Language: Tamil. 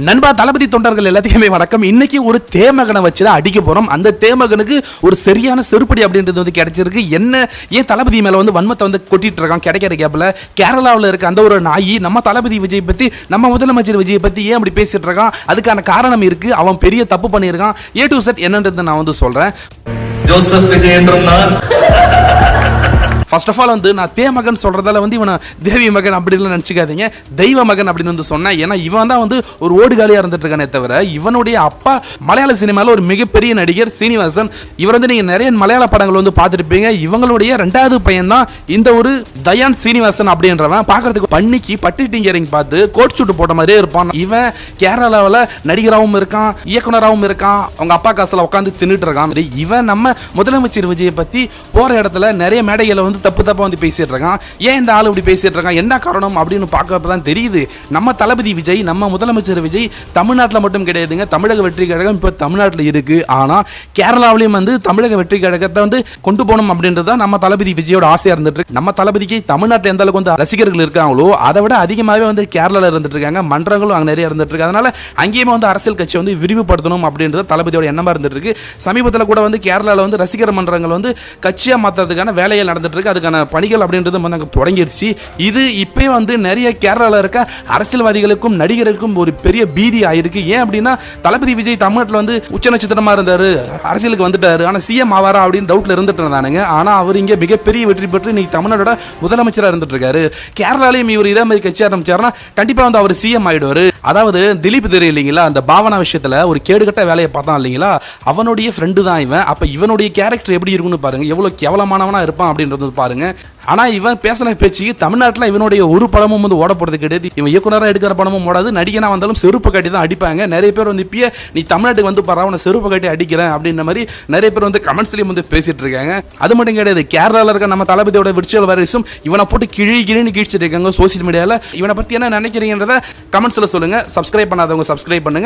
நண்பா தளபதி தொண்டர்கள் எல்லாத்தையுமே வணக்கம். இன்னைக்கு ஒரு தேமகனை வச்சுதான் அடிக்க போறோம். அந்த தேமகனுக்கு ஒரு சரியான செருப்படி அப்படின்றது வந்து கிடைச்சிருக்கு. என்ன ஏன் தளபதி மேல வந்து வன்மத்தை வந்து கொட்டிட்டு இருக்கான் கிடைக்கிற கேப்ல. கேரளாவில் இருக்க அந்த ஒரு நாயி நம்ம தளபதி விஜய் பத்தி, நம்ம முதலமைச்சர் விஜய் பத்தி ஏன் அப்படி பேசிட்டு இருக்கான், அதுக்கான காரணம் இருக்கு. அவன் பெரிய தப்பு பண்ணியிருக்கான். A to Z என்னன்றது நான் வந்து சொல்றேன். ஜோசப் விஜய் என்றும் நான் ஃபர்ஸ்ட் ஆஃப் ஆல் வந்து நான் தேமகன் சொல்றதால வந்து இவனை தேவி மகன் அப்படின்னு நினைச்சுக்காதீங்க, தெய்வ மகன் அப்படின்னு வந்து சொன்னேன். ஏன்னா இவன் தான் வந்து ஒரு ஓடுகாலியா இருந்துட்டு இருக்கானே தவிர இவனுடைய அப்பா மலையாள சினிமாவில் ஒரு மிகப்பெரிய நடிகர் சீனிவாசன். இவர் வந்து நீங்க நிறைய மலையாள படங்கள் வந்து பார்த்துருப்பீங்க. இவங்களுடைய ரெண்டாவது பையன் தான் இந்த ஒரு தயான் சீனிவாசன் அப்படின்றவன். பார்க்கறதுக்கு பண்ணிக்கு பட்டி டிங்கரிங் பார்த்து கோட் சூட்டு போட்ட மாதிரியே இருப்பான். இவன் கேரளாவில் நடிகராகவும் இருக்கான், இயக்குனராகவும் இருக்கான். அவங்க அப்பா காசுல உட்காந்து தின்னுட்டு இருக்கான். இவன் நம்ம முதலமைச்சர் விஜயை பத்தி போற இடத்துல நிறைய மேடைகளை வந்து தப்பு தப்பா வந்து பேசிட்டு இருக்கான். ஏன் இந்த ஆளு இப்படி பேசிட்டு இருக்கான், என்ன காரணம் அப்படின்னு பார்க்கறப்பதான் தெரியுது. நம்ம தளபதி விஜய், நம்ம முதலமைச்சர் விஜய் தமிழ்நாட்டில் மட்டும் கிடையாதுங்க. தமிழக வெற்றி கழகம் இப்ப தமிழ்நாட்டில் இருக்கு. ஆனா கேரளாவிலையும் வந்து தமிழக வெற்றி கழகத்தை வந்து கொண்டு போகணும் அப்படின்றது நம்ம தளபதி விஜயோட ஆசையா இருந்துட்டு இருக்கு. நம்ம தளபதிக்கு தமிழ்நாட்டில் எந்த அளவுக்கு வந்து ரசிகர்கள் இருக்காங்களோ அதை விட அதிகமாகவே வந்து கேரளாவில் இருந்துட்டு இருக்காங்க. மன்றங்களும் அங்கே நிறைய இருந்துட்டு இருக்கு. அதனால அங்கேயுமே வந்து அரசியல் கட்சி வந்து விரிவுபடுத்தணும் அப்படின்றது தளபதியோட எண்ணமா இருந்துட்டு இருக்கு. சமீபத்தில் கூட வந்து கேரளாவில் வந்து ரசிகர் மன்றங்கள் வந்து கட்சியா மாற்றுறதுக்கான வேலைகள் நடந்துட்டு இருக்கு. அதுக்கான பணிகள் அப்படின்றது வந்து தொடங்கிடுச்சு. இது இப்போ வந்து நிறைய கேரளாவில் இருக்க அரசியல்வாதிகளுக்கும் நடிகர்களுக்கும் ஒரு பெரிய பீதி ஆயிருக்கு. ஏன் அப்படின்னா தளபதி விஜய் தமிழ்நாட்டில் வந்து உச்ச நட்சத்திரமா இருந்தாரு, அரசியலுக்கு வந்துட்டாரு, ஆனா சிஎம் ஆவாரா அப்படின்னு டவுட்ல இருந்துட்டு இருந்தானுங்க. ஆனா அவர் இங்க மிகப்பெரிய வெற்றி பெற்று இன்னைக்கு தமிழ்நாடோட முதலமைச்சராக இருந்துட்டு இருக்காரு. கேரளாலையும் இவர் இதே மாதிரி கட்சி ஆரம்பிச்சாருன்னா கண்டிப்பா வந்து அவர் சிஎம் ஆயிடுவாரு. அதாவது திலீப் தெரியும் இல்லைங்களா, அந்த பாவனா விஷயத்துல ஒரு கேடுகட்ட வேலையை பார்த்தான் இல்லைங்களா, அவனுடைய ஃப்ரெண்டு தான் இவன். அப்ப இவனுடைய கேரக்டர் எப்படி இருக்குன்னு பாருங்க, எவ்வளவு கேவலமானவனா இருப்பான் அப்படின்றது பாருங்க. ஆனா இவன் பேசின பேச்சு தமிழ்நாட்டில் இவனுடைய ஒரு படமும் வந்து ஓட போறது கிடையாது. இவன் இயக்குனராக எடுக்கிற படமும் ஓடாது. நடிகனா வந்தாலும் செருப்பு கட்டி தான் அடிப்பாங்க. நிறைய பேர் வந்து இப்பயே நீ தமிழ்நாட்டுக்கு வந்து பாரு, அவனை செருப்பு கட்டி அடிக்கிறேன் அப்படின்ற மாதிரி நிறைய பேர் வந்து கமெண்ட்ஸ்லயும் வந்து பேசிட்டு இருக்காங்க. அது மட்டும் கிடையாது, கேரளாவில் இருக்க நம்ம தளபதியோட விர்ச்சுவல் வைரஸும் இவனை போட்டு கிழின்னு கீழ்ச்சிட்டு இருக்காங்க சோசியல் மீடியாவில். இவனை பத்தி என்ன நினைக்கிறீங்கன்றத கமெண்ட்ஸ்ல சொல்லுங்க. சப்ஸ்கிரைப் பண்ணாதவங்க சப்ஸ்கிரைப் பண்ணுங்க.